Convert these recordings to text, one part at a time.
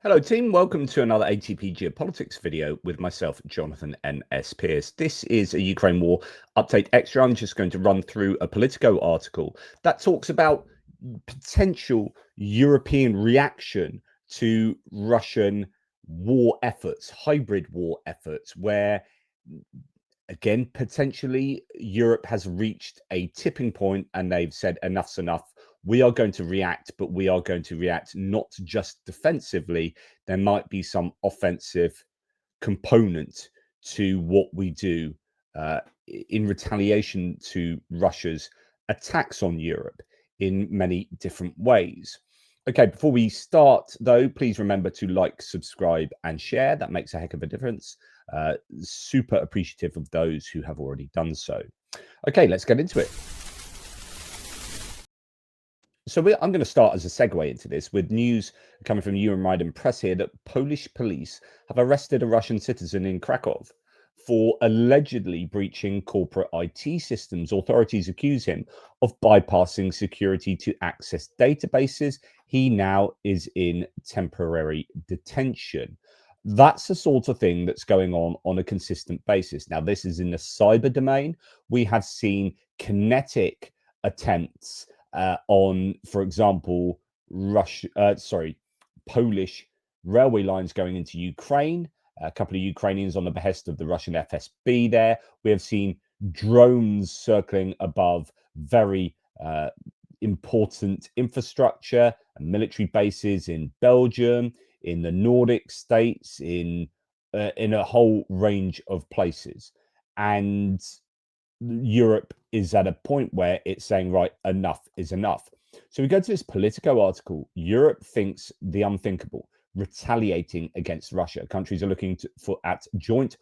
Hello team, welcome to another ATP Geopolitics video with myself, Jonathan MS Pearce. This is a Ukraine War update extra. I'm just going to run through a Politico article that talks about potential European reaction to Russian war efforts, hybrid war efforts, where again, potentially Europe has reached a tipping point and they've said enough's enough. We are going to react, but we are going to react not just defensively. There might be some offensive component to what we do in retaliation to Russia's attacks on Europe in many different ways. Okay, before we start, though, please remember to like, subscribe, and share. That makes a heck of a difference. Super appreciative of those who have already done so. Okay, let's get into it. So I'm going to start as a segue into this with news coming from MS Press here that Polish police have arrested a Russian citizen in Kraków for allegedly breaching corporate IT systems. Authorities accuse him of bypassing security to access databases. He now is in temporary detention. That's the sort of thing that's going on a consistent basis. Now, this is in the cyber domain. We have seen kinetic attempts on, for example, Polish railway lines going into Ukraine. A couple of Ukrainians on the behest of the Russian FSB there. We have seen drones circling above very important infrastructure and military bases in Belgium, in the Nordic states, in a whole range of places. And Europe is at a point where it's saying, right, enough is enough. So we go to this Politico article. Europe thinks the unthinkable, retaliating against Russia. Countries are looking at joint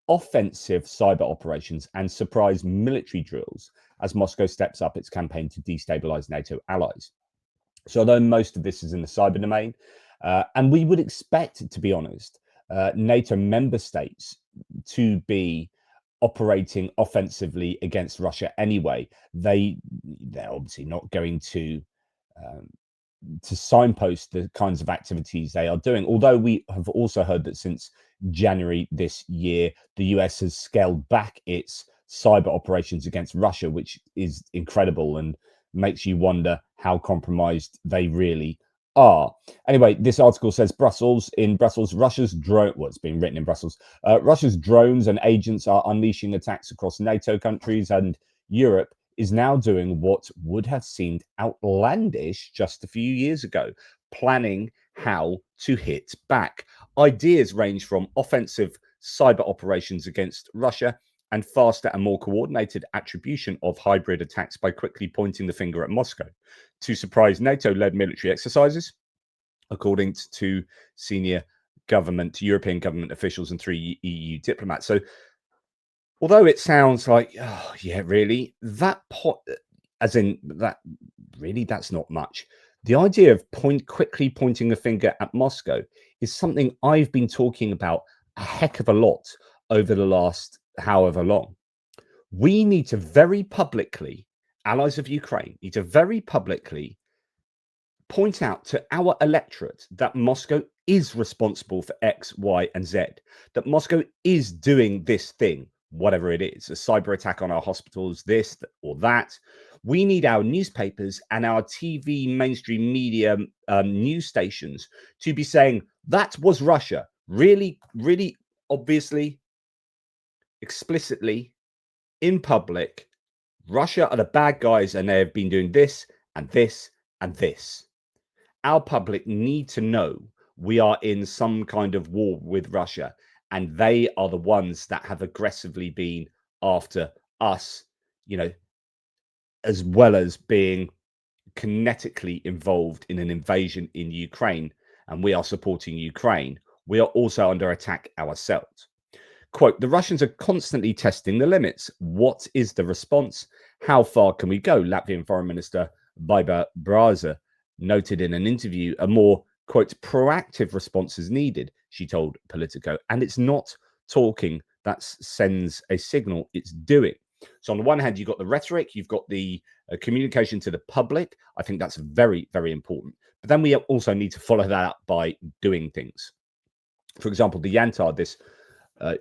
offensive cyber operations and surprise military drills as Moscow steps up its campaign to destabilize NATO allies. So although most of this is in the cyber domain, and we would expect, to be honest, NATO member states to be operating offensively against Russia anyway. They're obviously not going to signpost the kinds of activities they are doing. Although we have also heard that since January this year, the US has scaled back its cyber operations against Russia, which is incredible and makes you wonder how compromised they really are. Anyway, this article says Russia's drone. Well, it's being written in Brussels. Russia's drones and agents are unleashing attacks across NATO countries, and Europe is now doing what would have seemed outlandish just a few years ago, planning how to hit back. Ideas range from offensive cyber operations against Russia and faster and more coordinated attribution of hybrid attacks by quickly pointing the finger at Moscow, to surprise NATO-led military exercises, according to two senior European government officials and 3 EU diplomats. So although it sounds like, oh, yeah, really, that's not much. The idea of quickly pointing the finger at Moscow is something I've been talking about a heck of a lot over the last however long. We need to very publicly, allies of Ukraine, need to very publicly point out to our electorate that Moscow is responsible for X, Y, and Z, that Moscow is doing this thing, whatever it is, a cyber attack on our hospitals, this or that. We need our newspapers and our TV mainstream media news stations to be saying that was Russia, really, really obviously, explicitly, in public. Russia are the bad guys and they have been doing this and this and this. Our public need to know we are in some kind of war with Russia, and they are the ones that have aggressively been after us, as well as being kinetically involved in an invasion in Ukraine, and we are supporting Ukraine. We are also under attack ourselves. Quote, the Russians are constantly testing the limits. What is the response? How far can we go? Latvian Foreign Minister Bout noted in an interview a more, quote, proactive response is needed, she told Politico. And it's not talking that sends a signal, it's doing. So on the one hand, you've got the rhetoric, you've got the communication to the public. I think that's very, very important. But then we also need to follow that up by doing things. For example, the Yantar, this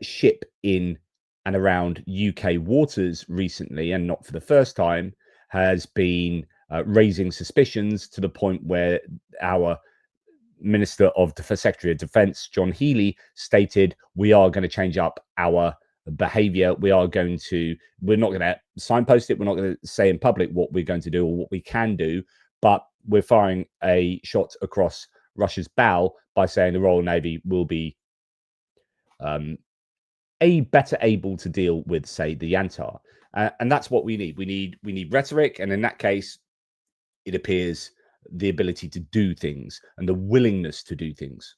ship in and around UK waters recently, and not for the first time, has been raising suspicions to the point where our Minister of the Secretary of Defense, John Healey, stated, we are going to change up our behavior. We're not going to signpost it. We're not going to say in public what we're going to do or what we can do, but we're firing a shot across Russia's bow by saying the Royal Navy will be better able to deal with, say, the Yantar. And that's what we need. We need rhetoric. And in that case, it appears the ability to do things and the willingness to do things.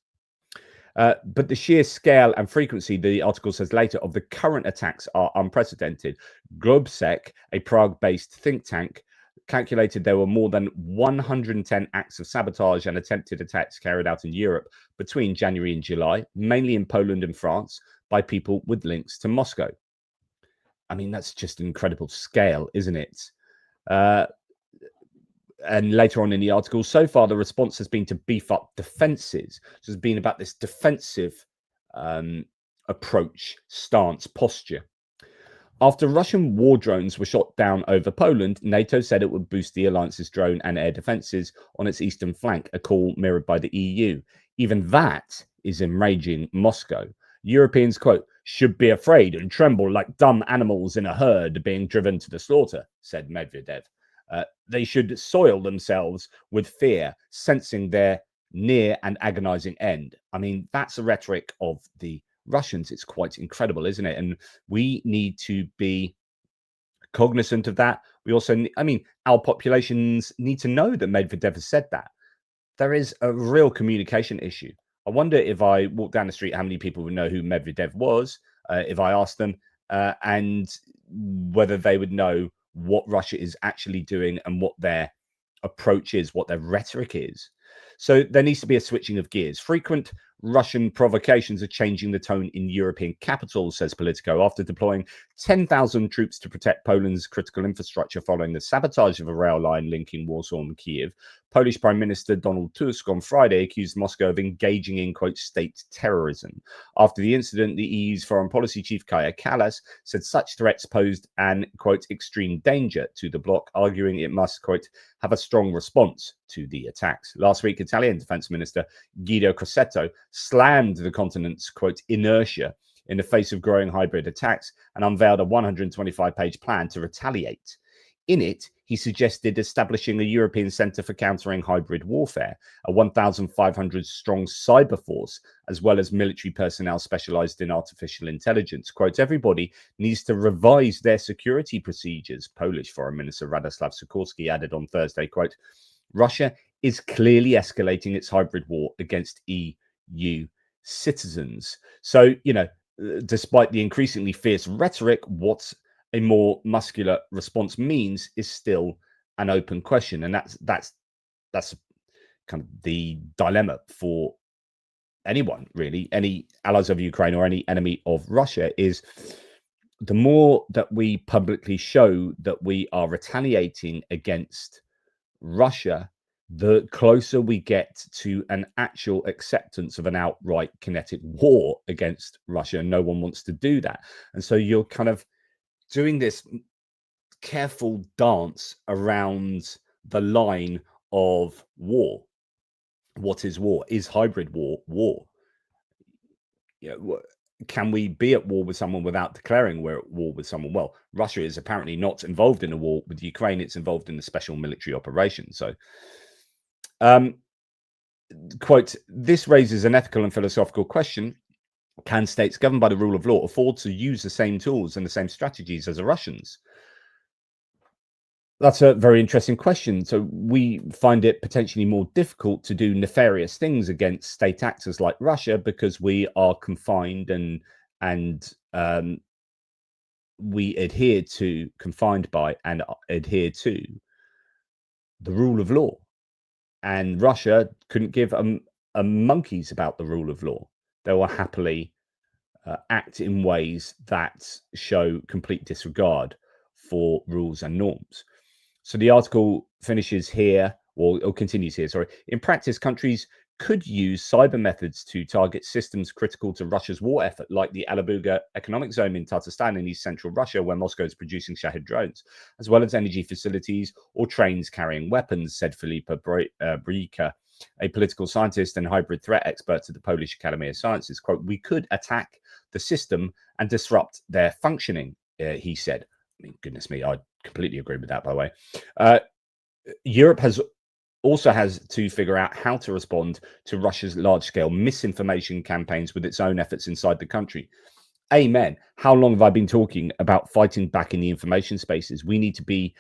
But the sheer scale and frequency, the article says later, of the current attacks are unprecedented. Globsec, a Prague-based think tank, calculated there were more than 110 acts of sabotage and attempted attacks carried out in Europe between January and July, mainly in Poland and France, by people with links to Moscow. I mean, that's just an incredible scale, isn't it? And later on in the article, so far the response has been to beef up defenses. So it's been about this defensive approach, stance, posture. After Russian war drones were shot down over Poland, NATO said it would boost the alliance's drone and air defenses on its eastern flank, a call mirrored by the EU. Even that is enraging Moscow. Europeans, quote, should be afraid and tremble like dumb animals in a herd being driven to the slaughter, said Medvedev. They should soil themselves with fear, sensing their near and agonizing end. I mean, that's the rhetoric of the Russians. It's quite incredible, isn't it? And we need to be cognizant of that. We also, our populations need to know that Medvedev has said that. There is a real communication issue. I wonder if I walk down the street, how many people would know who Medvedev was, if I asked them, and whether they would know what Russia is actually doing and what their approach is, what their rhetoric is. So there needs to be a switching of gears. Frequent Russian provocations are changing the tone in European capitals, says Politico, after deploying 10,000 troops to protect Poland's critical infrastructure following the sabotage of a rail line linking Warsaw and Kiev. Polish Prime Minister Donald Tusk on Friday accused Moscow of engaging in, quote, state terrorism. After the incident, the EU's foreign policy chief Kaja Kallas said such threats posed an, quote, extreme danger to the bloc, arguing it must, quote, have a strong response to the attacks. Last week, Italian Defense Minister Guido Crosetto slammed the continent's, quote, inertia in the face of growing hybrid attacks and unveiled a 125-page plan to retaliate. In it, he suggested establishing a European Centre for Countering Hybrid Warfare, a 1,500-strong cyber force, as well as military personnel specialised in artificial intelligence. Quote, everybody needs to revise their security procedures, Polish Foreign Minister Radoslaw Sikorski added on Thursday, quote, Russia is clearly escalating its hybrid war against EU citizens. So, despite the increasingly fierce rhetoric, what a more muscular response means is still an open question. And that's kind of the dilemma for anyone, really, any allies of Ukraine or any enemy of Russia, is the more that we publicly show that we are retaliating against Russia, the closer we get to an actual acceptance of an outright kinetic war against Russia. And no one wants to do that. And so you're kind of doing this careful dance around the line of war. What is war? Is hybrid war war? Can we be at war with someone without declaring we're at war with someone? Well, Russia is apparently not involved in a war with Ukraine. It's involved in the special military operation. So, quote, this raises an ethical and philosophical question. Can states governed by the rule of law afford to use the same tools and the same strategies as the Russians? That's a very interesting question. So we find it potentially more difficult to do nefarious things against state actors like Russia because we are confined and we adhere to, confined by, and adhere to the rule of law. And Russia couldn't give a monkey's about the rule of law. They will happily act in ways that show complete disregard for rules and norms. So the article finishes here, or continues here, sorry. In practice, countries could use cyber methods to target systems critical to Russia's war effort, like the Alabuga economic zone in Tatarstan in east central Russia, where Moscow is producing Shahed drones, as well as energy facilities or trains carrying weapons, said Filipa Brika, a political scientist and hybrid threat expert at the Polish Academy of Sciences. Quote, "We could attack the system and disrupt their functioning," he said. I mean, goodness me, I completely agree with that, by the way. Europe also has to figure out how to respond to Russia's large-scale misinformation campaigns with its own efforts inside the country. Amen. How long have I been talking about fighting back in the information spaces? We need to be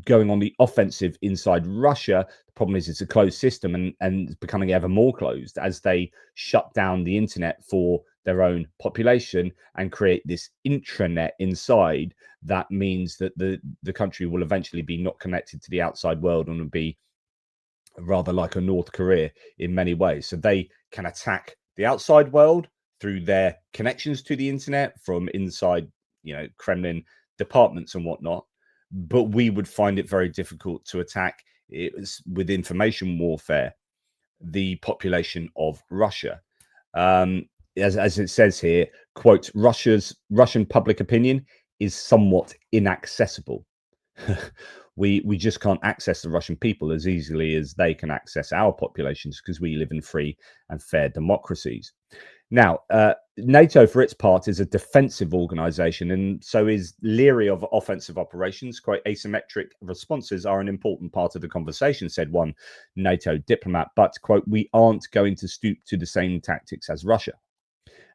going on the offensive inside Russia. The problem is it's a closed system and it's becoming ever more closed as they shut down the internet for their own population and create this intranet inside. That means that the country will eventually be not connected to the outside world and will be rather like a North Korea in many ways. So they can attack the outside world through their connections to the internet from inside, Kremlin departments and whatnot. But we would find it very difficult to attack it with information warfare, the population of Russia. As it says here, quote, Russian public opinion is somewhat inaccessible. We just can't access the Russian people as easily as they can access our populations because we live in free and fair democracies. Now, NATO, for its part, is a defensive organization and so is leery of offensive operations. Quite asymmetric responses are an important part of the conversation, said one NATO diplomat. But, quote, we aren't going to stoop to the same tactics as Russia.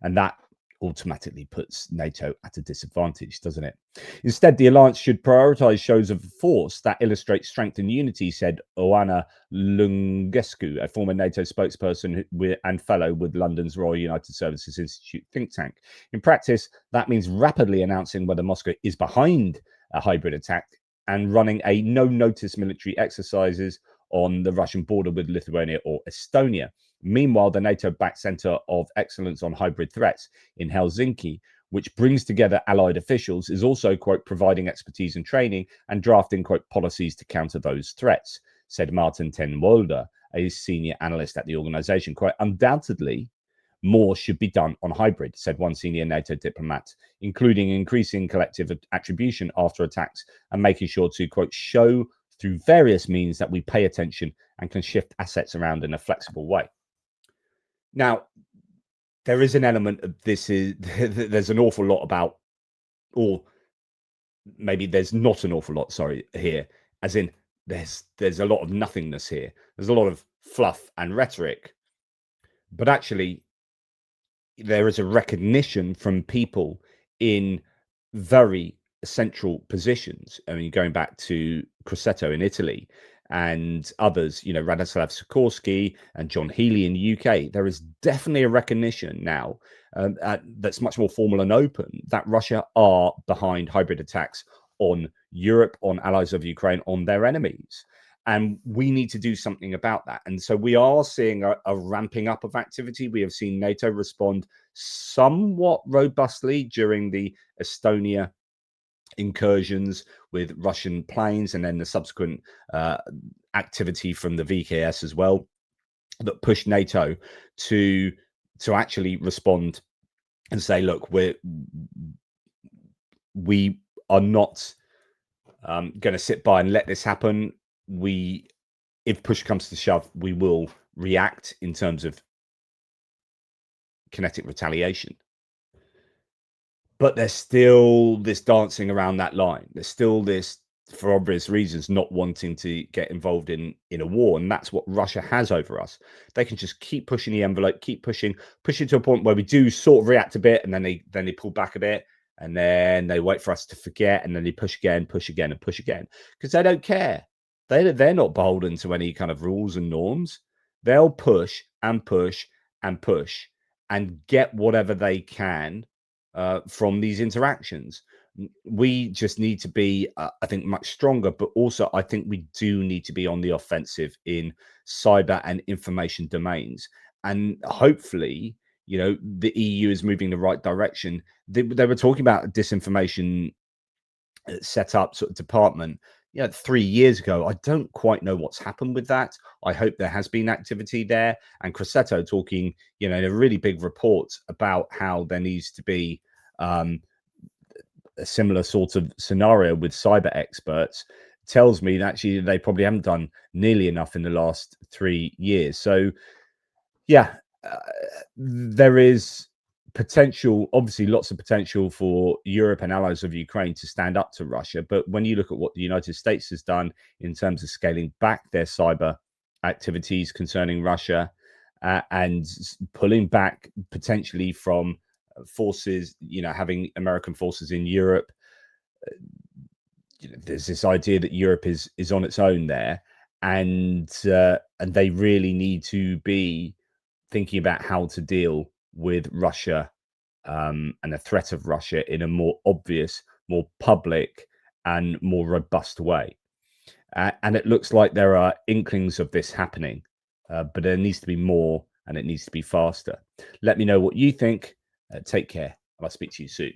And that automatically puts NATO at a disadvantage, doesn't it? Instead, the alliance should prioritize shows of force that illustrate strength and unity, said Oana Lungescu, a former NATO spokesperson and fellow with London's Royal United Services Institute think tank. In practice, that means rapidly announcing whether Moscow is behind a hybrid attack and running a no-notice military exercises on the Russian border with Lithuania or Estonia. Meanwhile, the NATO-backed Centre of Excellence on Hybrid Threats in Helsinki, which brings together allied officials, is also, quote, providing expertise and training and drafting, quote, policies to counter those threats, said Martin ten Wolde, a senior analyst at the organisation. Quote, undoubtedly, more should be done on hybrid, said one senior NATO diplomat, including increasing collective attribution after attacks and making sure to, quote, show through various means that we pay attention and can shift assets around in a flexible way. Now, there is an element of this is there's an awful lot about, or maybe there's not an awful lot, sorry, here, as in there's a lot of nothingness here. There's a lot of fluff and rhetoric, but actually there is a recognition from people in very central positions. I mean, going back to Crosetto in Italy and others, Radoslav Sikorski and John Healey in the UK, there is definitely a recognition now that's much more formal and open that Russia are behind hybrid attacks on Europe, on allies of Ukraine, on their enemies. And we need to do something about that. And so we are seeing a ramping up of activity. We have seen NATO respond somewhat robustly during the Estonia incursions with Russian planes, and then the subsequent activity from the VKS as well that pushed NATO to actually respond and say, look, we are not going to sit by and let this happen. If push comes to shove, we will react in terms of kinetic retaliation. But there's still this dancing around that line. There's still this, for obvious reasons, not wanting to get involved in a war. And that's what Russia has over us. They can just keep pushing the envelope, keep pushing to a point where we do sort of react a bit, and then they pull back a bit, and then they wait for us to forget, and then they push again, and push again, because they don't care. They're not beholden to any kind of rules and norms. They'll push and push and push and get whatever they can from these interactions. We just need to be, I think, much stronger, but also I think we do need to be on the offensive in cyber and information domains. And hopefully, the EU is moving in the right direction. They were talking about a disinformation set up sort of department 3 years ago. I don't quite know what's happened with that. I hope there has been activity there. And Crosetto talking, in a really big report about how there needs to be a similar sort of scenario with cyber experts, tells me that actually they probably haven't done nearly enough in the last 3 years. So, there is potential, obviously lots of potential for Europe and allies of Ukraine to stand up to Russia. But when you look at what the United States has done in terms of scaling back their cyber activities concerning Russia, and pulling back potentially from forces, having American forces in Europe, there's this idea that Europe is on its own there, and they really need to be thinking about how to deal with Russia, and the threat of Russia in a more obvious, more public, and more robust way. And it looks like there are inklings of this happening, but there needs to be more, and it needs to be faster. Let me know what you think. Take care. I'll speak to you soon.